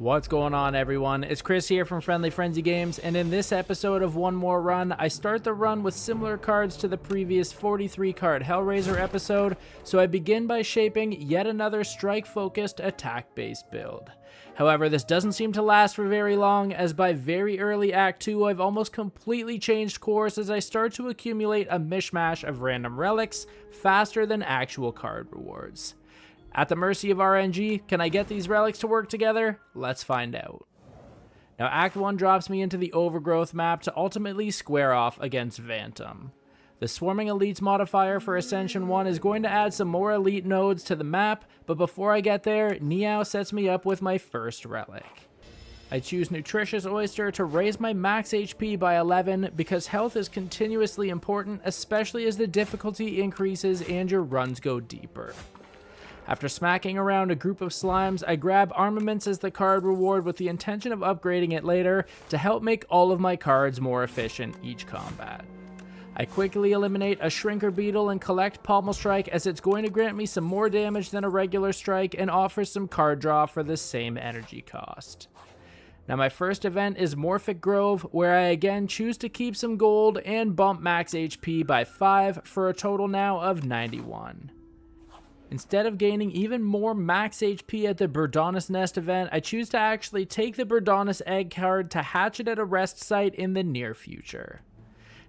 What's going on, everyone? It's Chris here from Friendly Frenzy Games, and in this episode of One More Run, I start the run with similar cards to the previous 43 card Hellraiser episode, so I begin by shaping yet another strike-focused attack-based build. However, this doesn't seem to last for very long, as by very early Act 2, I've almost completely changed course as I start to accumulate a mishmash of random relics faster than actual card rewards. At the mercy of RNG, can I get these relics to work together? Let's find out. Now, Act 1 drops me into the Overgrowth map to ultimately square off against Phantom. The Swarming Elites modifier for Ascension 1 is going to add some more elite nodes to the map, but before I get there, Niao sets me up with my first relic. I choose Nutritious Oyster to raise my max HP by 11 because health is continuously important, especially as the difficulty increases and your runs go deeper. After smacking around a group of slimes, I grab Armaments as the card reward with the intention of upgrading it later to help make all of my cards more efficient each combat. I quickly eliminate a Shrinker Beetle and collect Pommel Strike as it's going to grant me some more damage than a regular strike and offers some card draw for the same energy cost. Now, my first event is Morphic Grove, where I again choose to keep some gold and bump max HP by 5 for a total now of 91. Instead of gaining even more max HP at the Burdonis Nest event, I choose to actually take the Burdonis Egg card to hatch it at a rest site in the near future.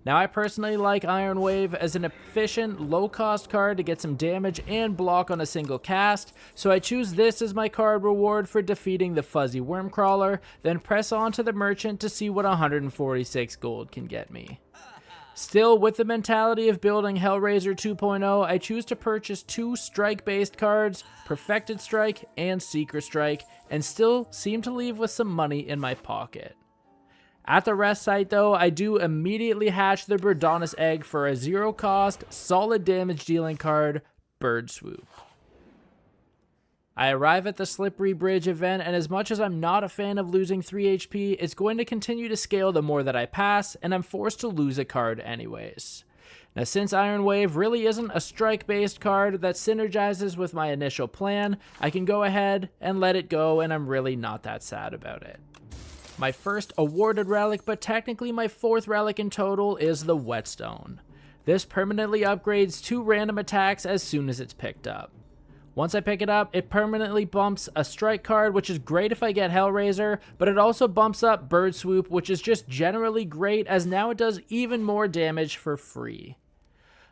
Now, I personally like Iron Wave as an efficient, low-cost card to get some damage and block on a single cast, so I choose this as my card reward for defeating the Fuzzy Wormcrawler, then press on to the Merchant to see what 146 gold can get me. Still, with the mentality of building Hellraiser 2.0, I choose to purchase 2 strike-based cards, Perfected Strike and Secret Strike, and still seem to leave with some money in my pocket. At the rest site though, I do immediately hatch the Burdonis Egg for a 0-cost, solid damage dealing card, Bird Swoop. I arrive at the Slippery Bridge event, and as much as I'm not a fan of losing 3 HP, it's going to continue to scale the more that I pass, and I'm forced to lose a card anyways. Now, since Iron Wave really isn't a strike-based card that synergizes with my initial plan, I can go ahead and let it go, and I'm really not that sad about it. My first awarded relic, but technically my 4th relic in total, is the Whetstone. This permanently upgrades 2 random attacks as soon as it's picked up. Once I pick it up, it permanently bumps a strike card, which is great if I get Hellraiser, but it also bumps up Bird Swoop, which is just generally great as now it does even more damage for free.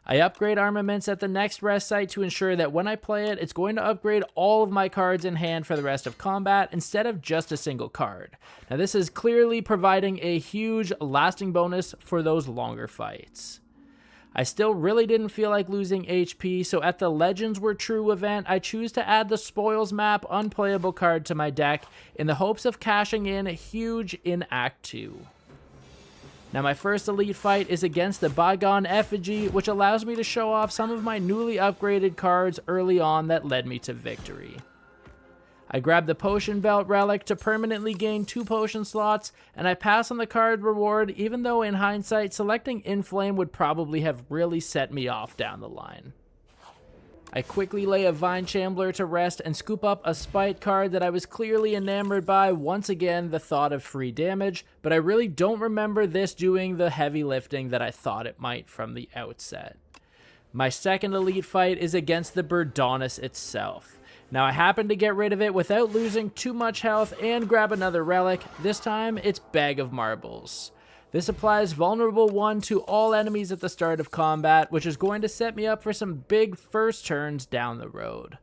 I upgrade Armaments at the next rest site to ensure that when I play it, it's going to upgrade all of my cards in hand for the rest of combat instead of just a single card. Now, this is clearly providing a huge lasting bonus for those longer fights. I still really didn't feel like losing HP, so at the Legends Were True event, I choose to add the Spoils Map unplayable card to my deck in the hopes of cashing in huge in Act 2. Now, my first elite fight is against the Bygone Effigy, which allows me to show off some of my newly upgraded cards early on that led me to victory. I grab the Potion Belt relic to permanently gain 2 potion slots, and I pass on the card reward even though in hindsight selecting Inflame would probably have really set me off down the line. I quickly lay a Vine Shambler to rest and scoop up a Spite card that I was clearly enamored by, once again the thought of free damage, but I really don't remember this doing the heavy lifting that I thought it might from the outset. My second elite fight is against the Burdonis itself. Now, I happen to get rid of it without losing too much health and grab another relic. This time, it's Bag of Marbles. This applies Vulnerable 1 to all enemies at the start of combat, which is going to set me up for some big first turns down the road.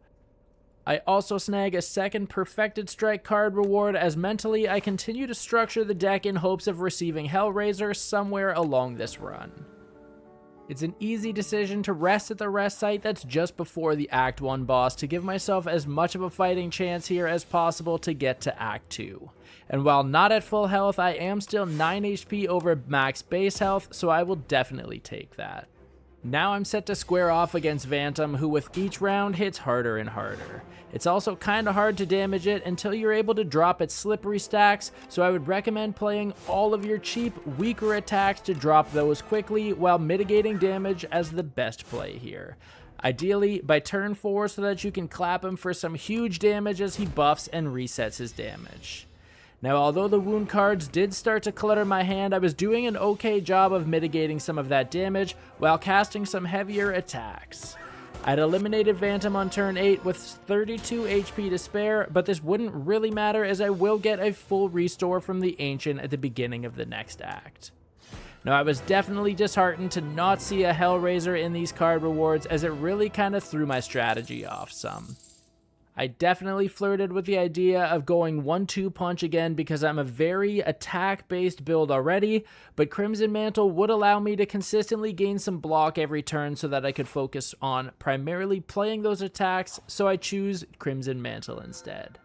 I also snag a second Perfected Strike card reward as mentally I continue to structure the deck in hopes of receiving Hellraiser somewhere along this run. It's an easy decision to rest at the rest site that's just before the Act 1 boss to give myself as much of a fighting chance here as possible to get to Act 2. And while not at full health, I am still 9 HP over max base health, so I will definitely take that. Now I'm set to square off against Phantom, who with each round hits harder and harder. It's also kinda hard to damage it until you're able to drop its slippery stacks, so I would recommend playing all of your cheap, weaker attacks to drop those quickly while mitigating damage as the best play here. Ideally by turn 4 so that you can clap him for some huge damage as he buffs and resets his damage. Now, although the wound cards did start to clutter my hand, I was doing an okay job of mitigating some of that damage while casting some heavier attacks. I'd eliminated Phantom on turn 8 with 32 HP to spare, but this wouldn't really matter as I will get a full restore from the Ancient at the beginning of the next act. Now, I was definitely disheartened to not see a Hellraiser in these card rewards as it really kind of threw my strategy off some. I definitely flirted with the idea of going 1-2 punch again because I'm a very attack-based build already, but Crimson Mantle would allow me to consistently gain some block every turn so that I could focus on primarily playing those attacks, so I choose Crimson Mantle instead.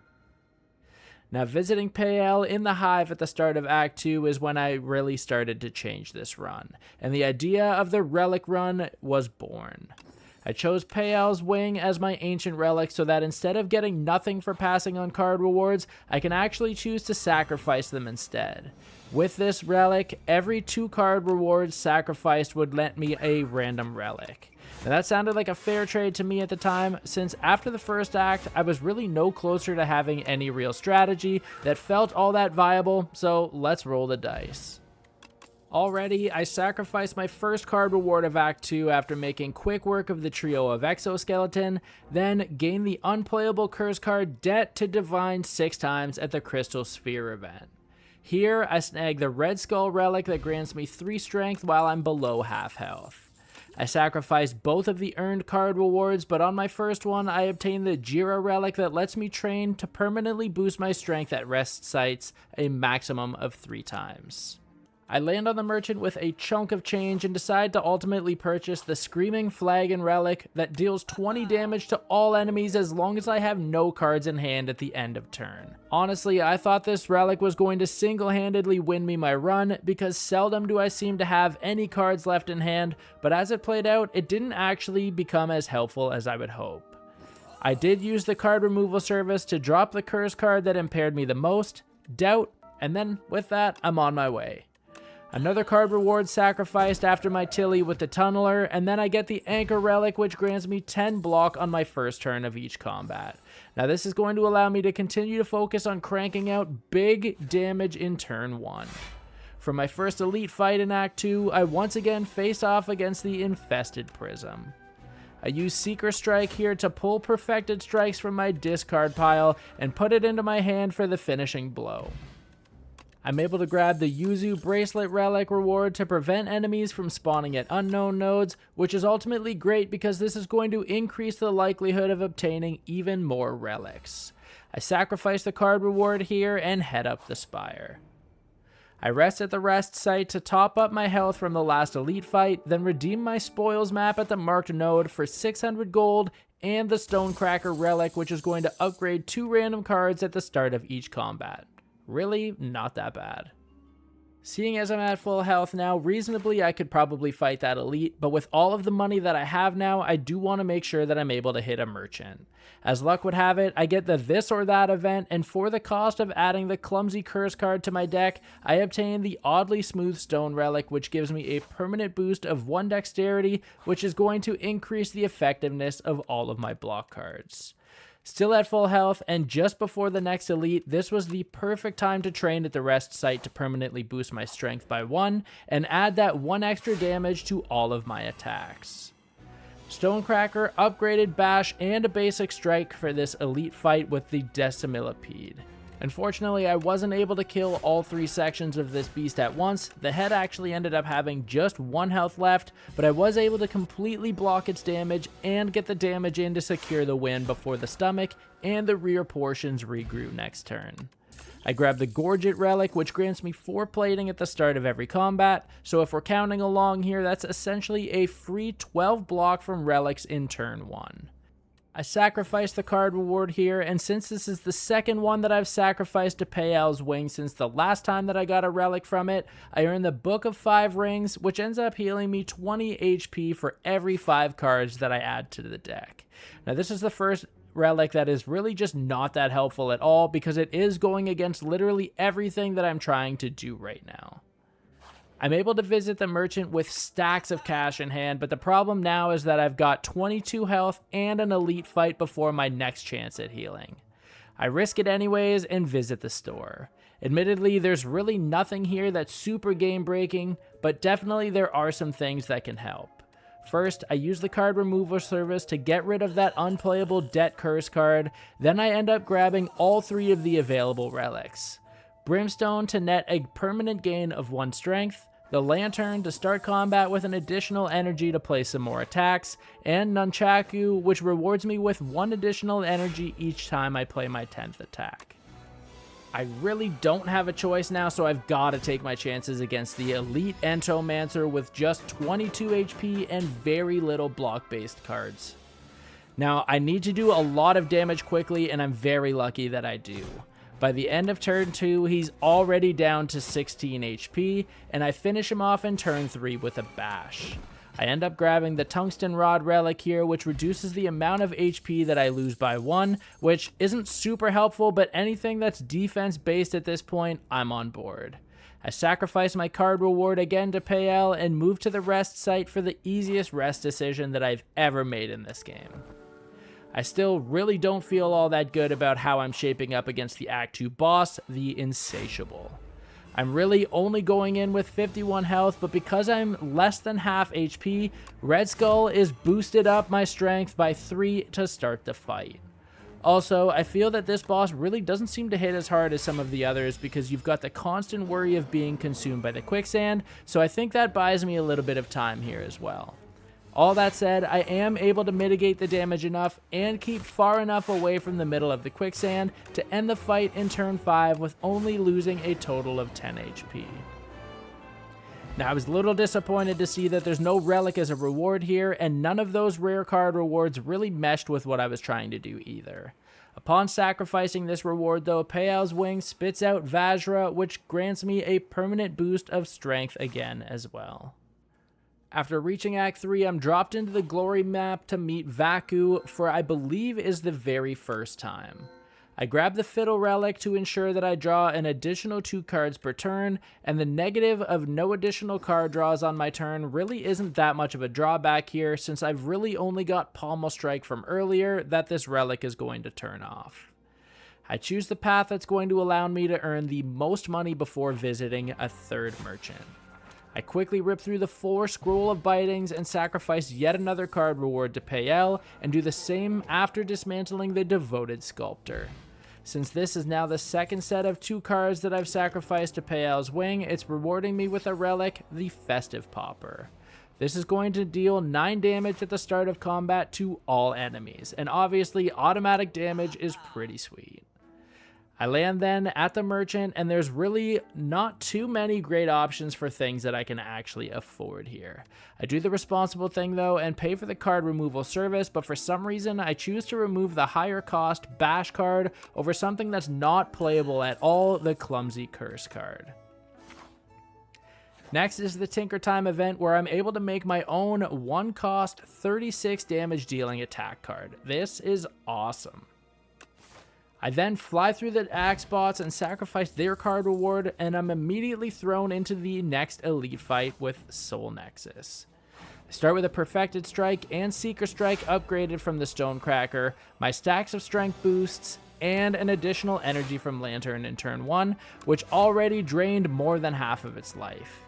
Now, visiting Payel in the Hive at the start of Act 2 is when I really started to change this run, and the idea of the Relic run was born. I chose Payel's Wing as my Ancient Relic so that instead of getting nothing for passing on card rewards, I can actually choose to sacrifice them instead. With this relic, every 2 card rewards sacrificed would let me a random relic. Now that sounded like a fair trade to me at the time, since after the first act, I was really no closer to having any real strategy that felt all that viable, so let's roll the dice. Already, I sacrificed my first card reward of Act 2 after making quick work of the trio of Exoskeleton, then gained the unplayable curse card Debt to Divine 6 times at the Crystal Sphere event. Here, I snagged the Red Skull Relic that grants me 3 strength while I'm below half health. I sacrificed both of the earned card rewards, but on my first one, I obtained the Jira Relic that lets me train to permanently boost my strength at rest sites a maximum of 3 times. I land on the merchant with a chunk of change and decide to ultimately purchase the Screaming Flagon Relic that deals 20 damage to all enemies as long as I have no cards in hand at the end of turn. Honestly, I thought this relic was going to single-handedly win me my run because seldom do I seem to have any cards left in hand, but as it played out, it didn't actually become as helpful as I would hope. I did use the card removal service to drop the curse card that impaired me the most, Doubt, and then with that, I'm on my way. Another card reward sacrificed after my Tilly with the Tunneler, and then I get the Anchor Relic, which grants me 10 block on my first turn of each combat. Now this is going to allow me to continue to focus on cranking out big damage in turn 1. For my first elite fight in Act 2, I once again face off against the Infested Prism. I use Seeker Strike here to pull Perfected Strikes from my discard pile and put it into my hand for the finishing blow. I'm able to grab the Yuzu Bracelet Relic reward to prevent enemies from spawning at unknown nodes, which is ultimately great because this is going to increase the likelihood of obtaining even more relics. I sacrifice the card reward here and head up the Spire. I rest at the rest site to top up my health from the last elite fight, then redeem my spoils map at the marked node for 600 gold and the Stonecracker Relic, which is going to upgrade 2 random cards at the start of each combat. Really, not that bad. Seeing as I'm at full health now, reasonably I could probably fight that elite, but with all of the money that I have now, I do want to make sure that I'm able to hit a merchant. As luck would have it, I get the This or That event, and for the cost of adding the Clumsy Curse card to my deck, I obtain the Oddly Smooth Stone Relic, which gives me a permanent boost of 1 dexterity, which is going to increase the effectiveness of all of my block cards. Still at full health, and just before the next elite, this was the perfect time to train at the rest site to permanently boost my strength by 1, and add that 1 extra damage to all of my attacks. Stonecracker upgraded Bash and a basic strike for this elite fight with the Decimillipede. Unfortunately, I wasn't able to kill all 3 sections of this beast at once. The head actually ended up having just 1 health left, but I was able to completely block its damage and get the damage in to secure the win before the stomach and the rear portions regrew next turn. I grabbed the Gorget Relic, which grants me 4 plating at the start of every combat, so if we're counting along here, that's essentially a free 12 block from Relics in turn 1. I sacrificed the card reward here, and since this is the second one that I've sacrificed to Payal's Wing since the last time that I got a relic from it, I earn the Book of 5 Rings, which ends up healing me 20 HP for every 5 cards that I add to the deck. Now this is the first relic that is really just not that helpful at all because it is going against literally everything that I'm trying to do right now. I'm able to visit the merchant with stacks of cash in hand, but the problem now is that I've got 22 health and an elite fight before my next chance at healing. I risk it anyways and visit the store. Admittedly, there's really nothing here that's super game breaking, but definitely there are some things that can help. First, I use the card removal service to get rid of that unplayable debt curse card, then I end up grabbing all 3 of the available relics. Brimstone to net a permanent gain of 1 strength, the Lantern to start combat with an additional energy to play some more attacks, and Nunchaku, which rewards me with 1 additional energy each time I play my 10th attack. I really don't have a choice now, so I've got to take my chances against the Elite Entomancer with just 22 HP and very little block-based cards. Now, I need to do a lot of damage quickly, and I'm very lucky that I do. By the end of turn 2, he's already down to 16 HP, and I finish him off in turn 3 with a bash. I end up grabbing the Tungsten Rod Relic here, which reduces the amount of HP that I lose by 1, which isn't super helpful, but anything that's defense-based at this point, I'm on board. I sacrifice my card reward again to Payel and move to the rest site for the easiest rest decision that I've ever made in this game. I still really don't feel all that good about how I'm shaping up against the Act 2 boss, the Insatiable. I'm really only going in with 51 health, but because I'm less than half HP, Red Skull is boosted up my strength by 3 to start the fight. Also, I feel that this boss really doesn't seem to hit as hard as some of the others because you've got the constant worry of being consumed by the quicksand, so I think that buys me a little bit of time here as well. All that said, I am able to mitigate the damage enough and keep far enough away from the middle of the quicksand to end the fight in turn 5 with only losing a total of 10 HP. Now, I was a little disappointed to see that there's no relic as a reward here, and none of those rare card rewards really meshed with what I was trying to do either. Upon sacrificing this reward though, Payal's Wing spits out Vajra, which grants me a permanent boost of strength again as well. After reaching Act 3, I'm dropped into the glory map to meet Vaku for I believe is the very first time. I grab the Fiddle Relic to ensure that I draw an additional 2 cards per turn, and the negative of no additional card draws on my turn really isn't that much of a drawback here since I've really only got Pommel Strike from earlier that this relic is going to turn off. I choose the path that's going to allow me to earn the most money before visiting a 3rd merchant. I quickly rip through the 4 Scroll of Bitings and sacrifice yet another card reward to Payel, and do the same after dismantling the Devoted Sculptor. Since this is now the 2nd set of 2 cards that I've sacrificed to Payal's Wing, it's rewarding me with a relic, the Festive Pauper. This is going to deal 9 damage at the start of combat to all enemies, and obviously automatic damage is pretty sweet. I land then at the merchant, and there's really not too many great options for things that I can actually afford here. I do the responsible thing though and pay for the card removal service, but for some reason I choose to remove the higher cost bash card over something that's not playable at all, the clumsy curse card. Next is the Tinker Time event where I'm able to make my own 1 cost 36 damage dealing attack card. This is awesome. I then fly through the axe bots and sacrifice their card reward, and I'm immediately thrown into the next elite fight with Soul Nexus. I start with a Perfected Strike and Seeker Strike upgraded from the Stonecracker, my stacks of strength boosts, and an additional energy from Lantern in turn 1, which already drained more than half of its life.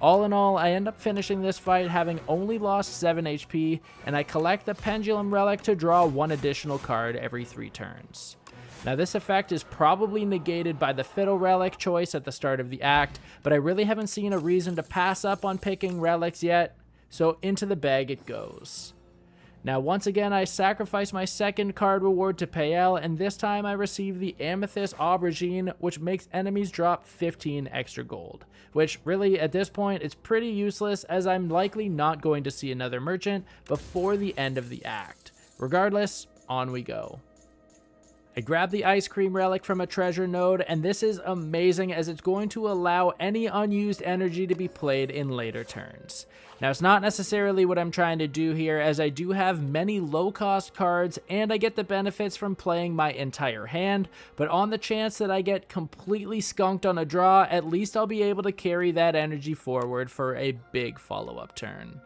All in all, I end up finishing this fight having only lost 7 HP, and I collect the Pendulum Relic to draw 1 additional card every 3 turns. Now this effect is probably negated by the Fiddle Relic choice at the start of the act, but I really haven't seen a reason to pass up on picking relics yet, so into the bag it goes. Now once again I sacrifice my 2nd card reward to Payel, and this time I receive the Amethyst Aubergine, which makes enemies drop 15 extra gold, which really at this point is pretty useless as I'm likely not going to see another merchant before the end of the act. Regardless, on we go. I grabbed the ice cream relic from a treasure node, and this is amazing as it's going to allow any unused energy to be played in later turns. Now, it's not necessarily what I'm trying to do here, as I do have many low-cost cards, and I get the benefits from playing my entire hand, but on the chance that I get completely skunked on a draw, at least I'll be able to carry that energy forward for a big follow-up turn.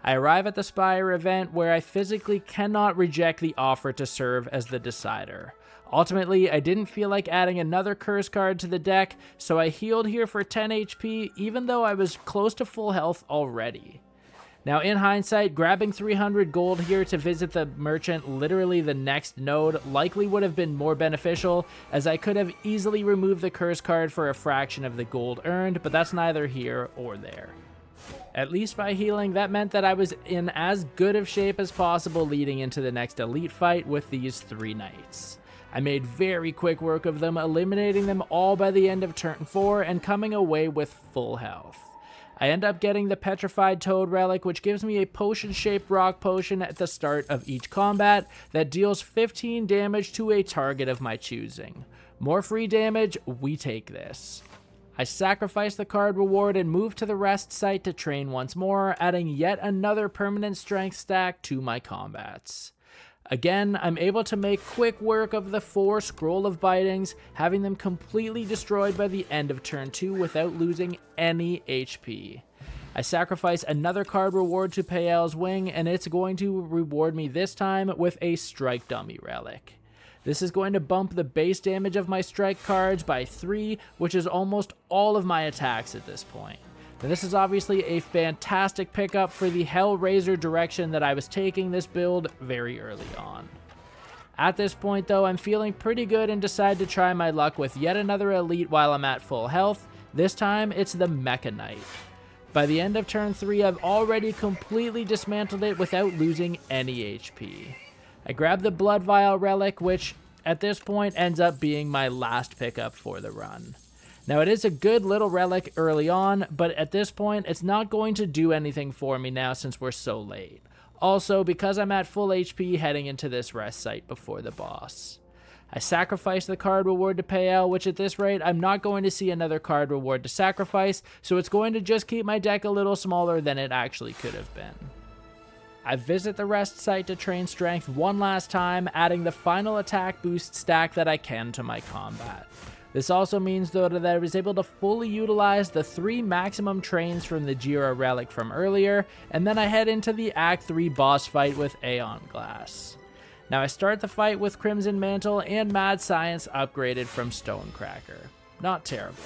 I arrive at the Spire event where I physically cannot reject the offer to serve as the decider. Ultimately, I didn't feel like adding another curse card to the deck, so I healed here for 10 HP even though I was close to full health already. Now in hindsight, grabbing 300 gold here to visit the merchant literally the next node likely would have been more beneficial, as I could have easily removed the curse card for a fraction of the gold earned, but that's neither here or there. At least by healing, that meant that I was in as good of shape as possible leading into the next elite fight with these 3 knights. I made very quick work of them, eliminating them all by the end of turn 4 and coming away with full health. I end up getting the Petrified Toad Relic, which gives me a potion-shaped rock potion at the start of each combat that deals 15 damage to a target of my choosing. More free damage, we take this. I sacrifice the card reward and move to the rest site to train once more, adding yet another permanent strength stack to my combats. Again, I'm able to make quick work of the 4 Scroll of Bitings, having them completely destroyed by the end of turn 2 without losing any HP. I sacrifice another card reward to Pael's Wing, and it's going to reward me this time with a Strike Dummy Relic. This is going to bump the base damage of my strike cards by 3, which is almost all of my attacks at this point. Now, this is obviously a fantastic pickup for the Hellraiser direction that I was taking this build very early on. At this point though, I'm feeling pretty good and decide to try my luck with yet another elite while I'm at full health. This time it's the Mecha Knight. By the end of turn 3, I've already completely dismantled it without losing any HP. I grab the Blood Vial Relic, which at this point ends up being my last pickup for the run. Now, it is a good little relic early on, but at this point, it's not going to do anything for me now since we're so late. Also, because I'm at full HP heading into this rest site before the boss. I sacrifice the card reward to Pael, which at this rate, I'm not going to see another card reward to sacrifice, so it's going to just keep my deck a little smaller than it actually could have been. I visit the rest site to train strength one last time, adding the final attack boost stack that I can to my combat. This also means though that I was able to fully utilize the 3 maximum trains from the Jira relic from earlier, and then I head into the Act 3 boss fight with Aeon Glass. Now I start the fight with Crimson Mantle and Mad Science upgraded from Stonecracker. Not terrible.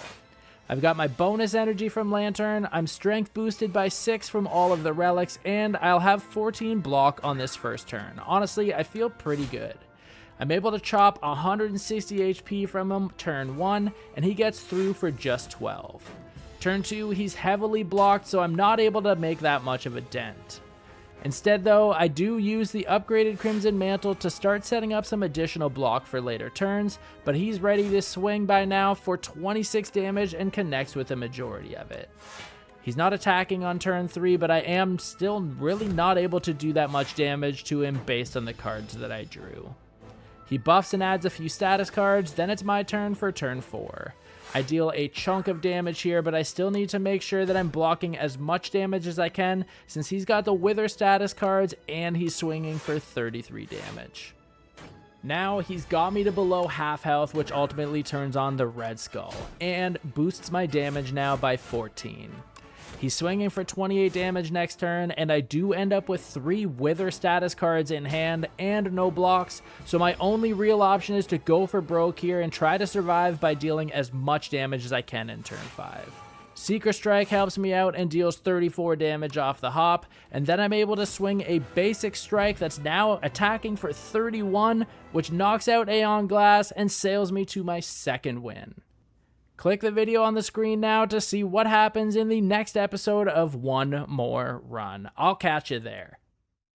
I've got my bonus energy from Lantern, I'm strength boosted by 6 from all of the relics, and I'll have 14 block on this first turn. Honestly, I feel pretty good. I'm able to chop 160 HP from him turn 1, and he gets through for just 12. Turn 2, he's heavily blocked, so I'm not able to make that much of a dent. Instead though, I do use the upgraded Crimson Mantle to start setting up some additional block for later turns, but he's ready to swing by now for 26 damage and connects with the majority of it. He's not attacking on turn 3, but I am still really not able to do that much damage to him based on the cards that I drew. He buffs and adds a few status cards, then it's my turn for turn 4. I deal a chunk of damage here, but I still need to make sure that I'm blocking as much damage as I can, since he's got the Wither status cards and he's swinging for 33 damage. Now he's got me to below half health, which ultimately turns on the Red Skull, and boosts my damage now by 14. He's swinging for 28 damage next turn, and I do end up with 3 Wither status cards in hand and no blocks, so my only real option is to go for broke here and try to survive by dealing as much damage as I can in turn 5. Seeker Strike helps me out and deals 34 damage off the hop, and then I'm able to swing a basic strike that's now attacking for 31, which knocks out Aeon Glass and sails me to my second win. Click the video on the screen now to see what happens in the next episode of One More Run. I'll catch you there.